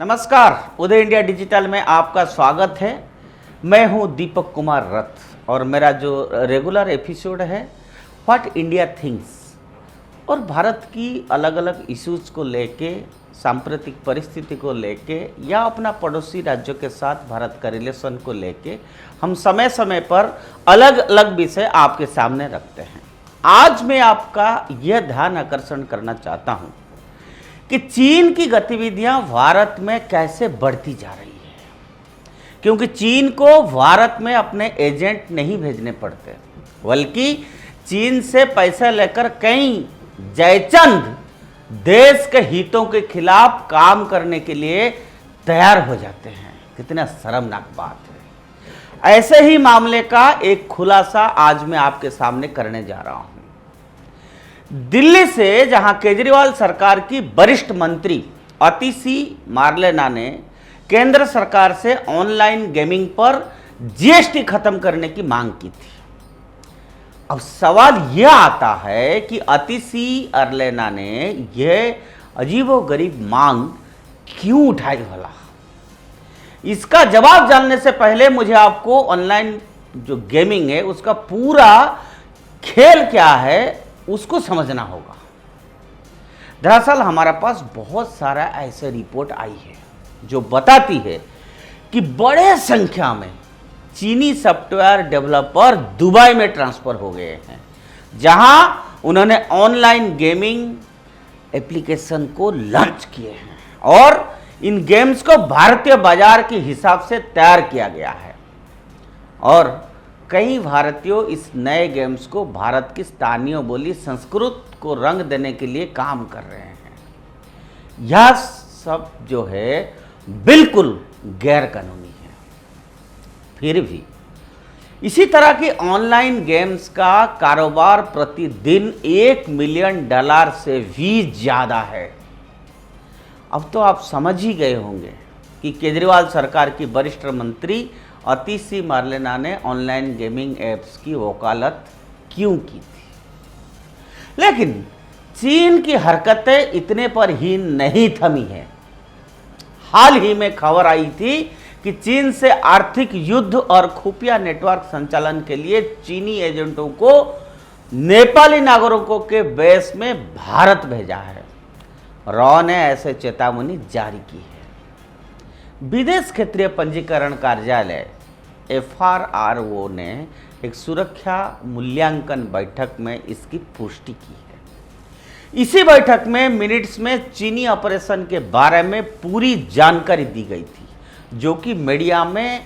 नमस्कार, उदय India digital में आपका स्वागत है। मैं हूं दीपक कुमार रथ और मेरा जो रेगुलर एपिसोड है व्हाट इंडिया थिंक्स और भारत की अलग अलग इश्यूज को लेके, सांप्रतिक परिस्थिति को लेके या अपना पड़ोसी राज्यों के साथ भारत का रिलेशन को लेके हम समय समय पर अलग अलग विषय आपके सामने रखते हैं। आज मैं आपका यह ध्यान आकर्षण करना चाहता हूं कि चीन की गतिविधियां भारत में कैसे बढ़ती जा रही है, क्योंकि चीन को भारत में अपने एजेंट नहीं भेजने पड़ते, बल्कि चीन से पैसे लेकर कई जयचंद देश के हितों के खिलाफ काम करने के लिए तैयार हो जाते हैं। कितना शर्मनाक बात है। ऐसे ही मामले का एक खुलासा आज मैं आपके सामने करने जा रहा हूं। दिल्ली से, जहां केजरीवाल सरकार की वरिष्ठ मंत्री अतिशी मार्लेना ने केंद्र सरकार से ऑनलाइन गेमिंग पर जीएसटी खत्म करने की मांग की थी। अब सवाल यह आता है कि अतिशी मार्लेना ने यह अजीबोगरीब मांग क्यों उठाई भला। इसका जवाब जानने से पहले मुझे आपको ऑनलाइन जो गेमिंग है उसका पूरा खेल क्या है उसको समझना होगा। दरअसल हमारे पास बहुत सारा ऐसे रिपोर्ट आई है जो बताती है कि बड़े संख्या में चीनी सॉफ्टवेयर डेवलपर दुबई में ट्रांसफर हो गए हैं, जहां उन्होंने ऑनलाइन गेमिंग एप्लीकेशन को लॉन्च किए हैं और इन गेम्स को भारतीय बाजार के हिसाब से तैयार किया गया है और कई भारतीयों इस नए गेम्स को भारत की स्थानीय बोली संस्कृत को रंग देने के लिए काम कर रहे हैं। यह सब जो है बिल्कुल गैर कानूनी है। फिर भी इसी तरह की ऑनलाइन गेम्स का कारोबार प्रतिदिन $1 मिलियन से भी ज्यादा है। अब तो आप समझ ही गए होंगे कि केजरीवाल सरकार की वरिष्ठ मंत्री अतिशी मार्लेना ने ऑनलाइन गेमिंग एप्स की वकालत क्यों की थी। लेकिन चीन की हरकतें इतने पर ही नहीं थमी है। हाल ही में खबर आई थी कि चीन से आर्थिक युद्ध और खुफिया नेटवर्क संचालन के लिए चीनी एजेंटों को नेपाली नागरिकों के बेस में भारत भेजा है। रॉ ने ऐसे चेतावनी जारी की है। विदेश क्षेत्रीय पंजीकरण कार्यालय FRRO ने एक सुरक्षा मूल्यांकन बैठक में इसकी पुष्टि की है। इसी बैठक में मिनट्स में चीनी ऑपरेशन के बारे में पूरी जानकारी दी गई थी, जो कि मीडिया में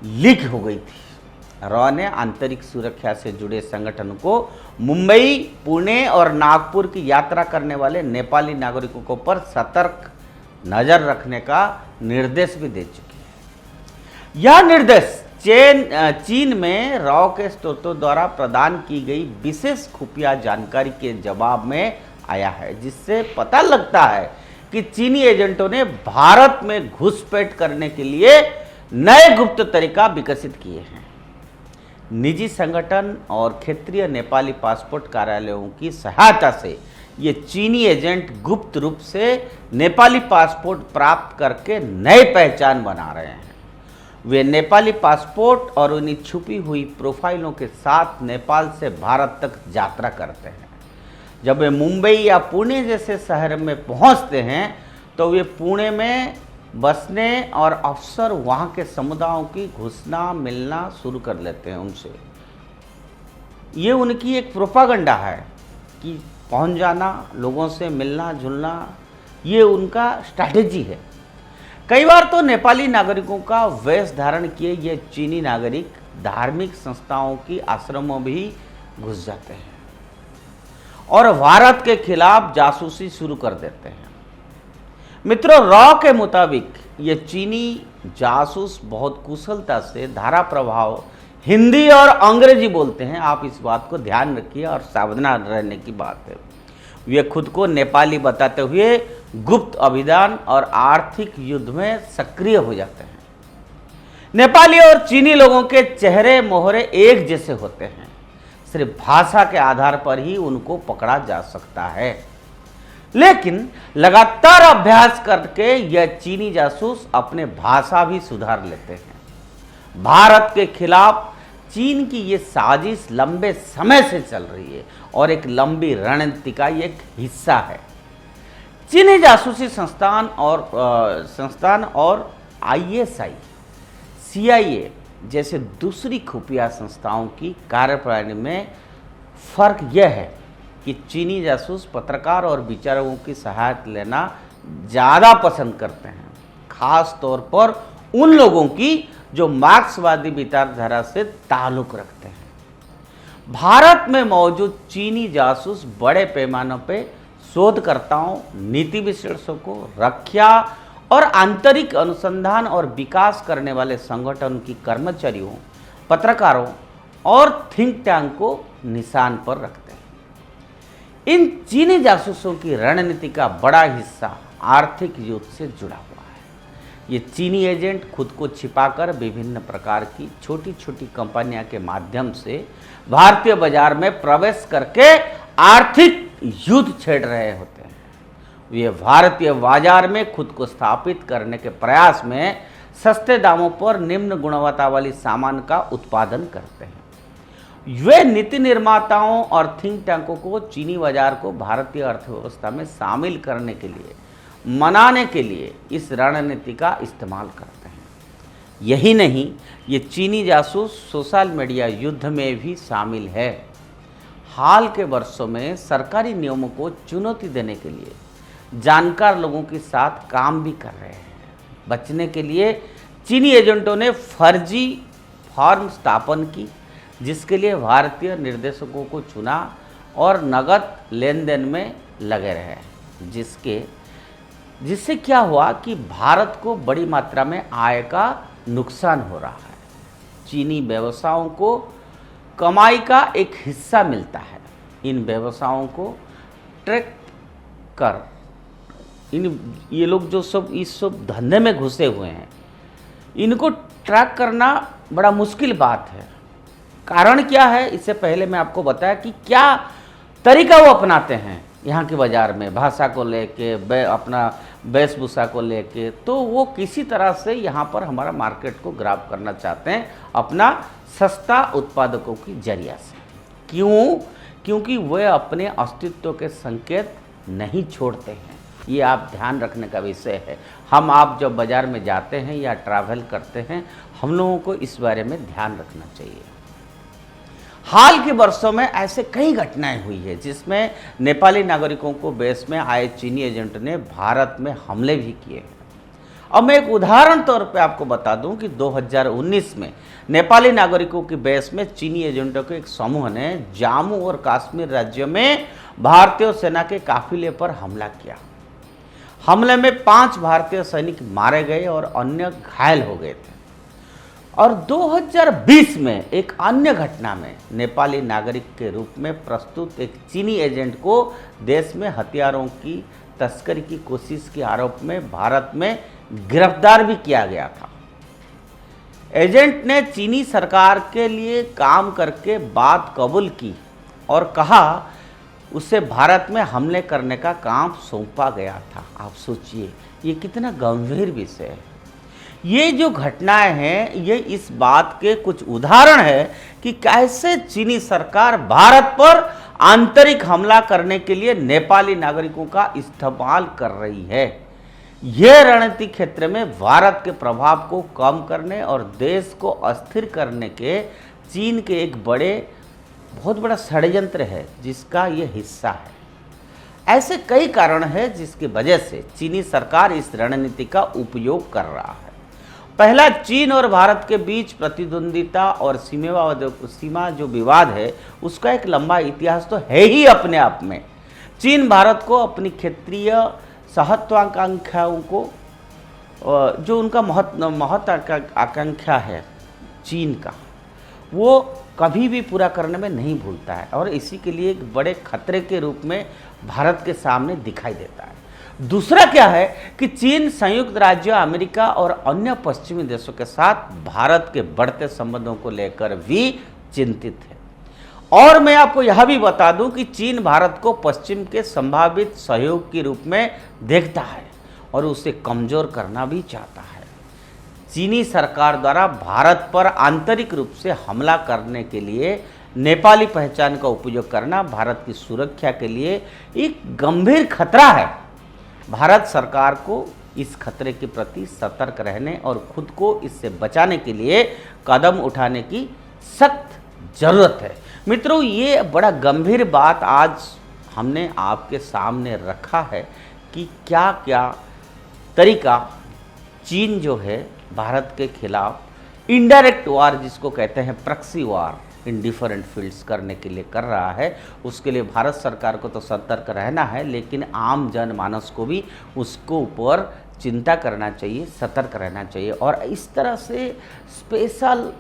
लीक हो गई थी। रॉ ने आंतरिक सुरक्षा से जुड़े संगठन को मुंबई, पुणे और नागपुर की यात्रा करने वाले नेपाली नागरिकों पर सतर्क नजर रखने का निर्देश भी दे चुकी है। यह निर्देश चीन में रॉ के स्रोतों द्वारा प्रदान की गई विशेष खुफिया जानकारी के जवाब में आया है, जिससे पता लगता है कि चीनी एजेंटों ने भारत में घुसपैठ करने के लिए नए गुप्त तरीका विकसित किए हैं। निजी संगठन और क्षेत्रीय नेपाली पासपोर्ट कार्यालयों की सहायता से ये चीनी एजेंट गुप्त रूप से नेपाली पासपोर्ट प्राप्त करके नई पहचान बना रहे हैं। वे नेपाली पासपोर्ट और उन्हीं छुपी हुई प्रोफाइलों के साथ नेपाल से भारत तक यात्रा करते हैं। जब वे मुंबई या पुणे जैसे शहर में पहुंचते हैं तो वे पुणे में बसने और अफसर वहां के समुदायों की घुसना मिलना शुरू कर लेते हैं उनसे। ये उनकी एक प्रोपागंडा है कि पहुंच जाना, लोगों से मिलना जुलना, ये उनका स्ट्रैटेजी है। कई बार तो नेपाली नागरिकों का वेश धारण किए ये चीनी नागरिक धार्मिक संस्थाओं की आश्रमों भी घुस जाते हैं और भारत के खिलाफ जासूसी शुरू कर देते हैं। मित्रों, रॉ के मुताबिक ये चीनी जासूस बहुत कुशलता से धारा प्रभाव हिंदी और अंग्रेजी बोलते हैं। आप इस बात को ध्यान रखिए और सावधान रहने की बात है। वे खुद को नेपाली बताते हुए गुप्त अभियान और आर्थिक युद्ध में सक्रिय हो जाते हैं। नेपाली और चीनी लोगों के चेहरे मोहरे एक जैसे होते हैं, सिर्फ भाषा के आधार पर ही उनको पकड़ा जा सकता है। लेकिन लगातार अभ्यास करके यह चीनी जासूस अपने भाषा भी सुधार लेते हैं। भारत के खिलाफ चीन की ये साजिश लंबे समय से चल रही है और एक लंबी रणनीति का एक हिस्सा है। चीनी जासूसी संस्थान और आईएसआई, सीआईए जैसे दूसरी खुफिया संस्थाओं की कार्यप्रणाली में फर्क यह है कि चीनी जासूस पत्रकार और विचारकों की सहायता लेना ज़्यादा पसंद करते हैं, खास तौर पर उन लोगों की जो मार्क्सवादी विचारधारा से ताल्लुक़ रखते हैं। भारत में मौजूद चीनी जासूस बड़े पैमाने पर शोधकर्ताओं, नीति विश्लेषकों, रक्षा और आंतरिक अनुसंधान और विकास करने वाले संगठन की कर्मचारियों, पत्रकारों और थिंक टैंक को निशान पर रखते हैं। इन चीनी जासूसों की रणनीति का बड़ा हिस्सा आर्थिक युद्ध से जुड़ा हुआ है। ये चीनी एजेंट खुद को छिपाकर विभिन्न प्रकार की छोटी छोटी कंपनियों के माध्यम से भारतीय बाजार में प्रवेश करके आर्थिक युद्ध छेड़ रहे होते हैं। वे भारतीय बाजार में खुद को स्थापित करने के प्रयास में सस्ते दामों पर निम्न गुणवत्ता वाली सामान का उत्पादन करते हैं। वे नीति निर्माताओं और थिंक टैंकों को चीनी बाजार को भारतीय अर्थव्यवस्था में शामिल करने के लिए, मनाने के लिए इस रणनीति का इस्तेमाल करते हैं। यही नहीं, ये चीनी जासूस सोशल मीडिया युद्ध में भी शामिल है। हाल के वर्षों में सरकारी नियमों को चुनौती देने के लिए जानकार लोगों के साथ काम भी कर रहे हैं। बचने के लिए चीनी एजेंटों ने फर्जी फर्म स्थापन की, जिसके लिए भारतीय निर्देशकों को चुना और नगद लेन देन में लगे रहे, जिससे क्या हुआ कि भारत को बड़ी मात्रा में आय का नुकसान हो रहा है। चीनी व्यवसायों को कमाई का एक हिस्सा मिलता है। इन व्यवसायों को ट्रैक कर ये लोग जो सब इस सब धंधे में घुसे हुए हैं, इनको ट्रैक करना बड़ा मुश्किल बात है। कारण क्या है, इससे पहले मैं आपको बताया कि क्या तरीका वो अपनाते हैं यहाँ के बाज़ार में, भाषा को लेके, अपना वेशभूषा को लेके। तो वो किसी तरह से यहाँ पर हमारा मार्केट को ग्राब करना चाहते हैं अपना सस्ता उत्पादकों की जरिया से। क्यों? क्योंकि वे अपने अस्तित्व के संकेत नहीं छोड़ते हैं। ये आप ध्यान रखने का विषय है। आप जब बाज़ार में जाते हैं या ट्रैवल करते हैं, हम लोगों को इस बारे में ध्यान रखना चाहिए। हाल के वर्षों में ऐसे कई घटनाएं हुई है जिसमें नेपाली नागरिकों को बेस में आए चीनी एजेंट ने भारत में हमले भी किए हैं। अब मैं एक उदाहरण तौर पे आपको बता दूं कि 2019 में नेपाली नागरिकों की बेस में चीनी एजेंटों के एक समूह ने जम्मू और कश्मीर राज्यों में भारतीय सेना के काफिले पर हमला किया। हमले में 5 भारतीय सैनिक मारे गए और अन्य घायल हो गए थे। और 2020 में एक अन्य घटना में नेपाली नागरिक के रूप में प्रस्तुत एक चीनी एजेंट को देश में हथियारों की तस्करी की कोशिश के आरोप में भारत में गिरफ्तार भी किया गया था। एजेंट ने चीनी सरकार के लिए काम करके बात कबूल की और कहा उसे भारत में हमले करने का काम सौंपा गया था। आप सोचिए, ये कितना गंभीर विषय है। ये जो घटनाएं हैं, ये इस बात के कुछ उदाहरण है कि कैसे चीनी सरकार भारत पर आंतरिक हमला करने के लिए नेपाली नागरिकों का इस्तेमाल कर रही है। यह रणनीति क्षेत्र में भारत के प्रभाव को कम करने और देश को अस्थिर करने के चीन के एक बहुत बड़ा षड्यंत्र है, जिसका ये हिस्सा है। ऐसे कई कारण हैं जिसकी वजह से चीनी सरकार इस रणनीति का उपयोग कर रहा है। पहला, चीन और भारत के बीच प्रतिद्वंदिता और सीमा जो विवाद है, उसका एक लंबा इतिहास तो है ही अपने आप में। चीन भारत को अपनी क्षेत्रीय महत्वाकांक्षाओं को, जो उनका महत्वाकांक्षा है चीन का, वो कभी भी पूरा करने में नहीं भूलता है और इसी के लिए एक बड़े खतरे के रूप में भारत के सामने दिखाई देता है। दूसरा क्या है कि चीन संयुक्त राज्य अमेरिका और अन्य पश्चिमी देशों के साथ भारत के बढ़ते संबंधों को लेकर भी चिंतित है और मैं आपको यह भी बता दूं कि चीन भारत को पश्चिम के संभावित सहयोग के रूप में देखता है और उसे कमजोर करना भी चाहता है। चीनी सरकार द्वारा भारत पर आंतरिक रूप से हमला करने के लिए नेपाली पहचान का उपयोग करना भारत की सुरक्षा के लिए एक गंभीर खतरा है। भारत सरकार को इस खतरे के प्रति सतर्क रहने और खुद को इससे बचाने के लिए कदम उठाने की सख्त जरूरत है। मित्रों, ये बड़ा गंभीर बात आज हमने आपके सामने रखा है कि क्या क्या तरीका चीन जो है भारत के खिलाफ इनडायरेक्ट वार, जिसको कहते हैं proxy war, in different fields करने के लिए कर रहा है। उसके लिए भारत सरकार को तो सतर्क रहना है, लेकिन आम जनमानस को भी उसको ऊपर चिंता करना चाहिए, सतर्क रहना चाहिए। और इस तरह से स्पेशल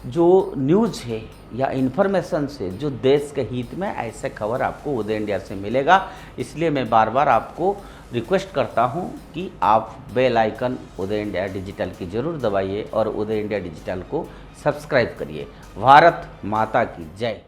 जो न्यूज़ है या इन्फॉर्मेशन से जो देश के हित में, ऐसे खबर आपको उदय इंडिया से मिलेगा। इसलिए मैं बार बार आपको रिक्वेस्ट करता हूं कि आप बेल आइकन उदय इंडिया डिजिटल की ज़रूर दबाइए और उदय इंडिया डिजिटल को सब्सक्राइब करिए। भारत माता की जय।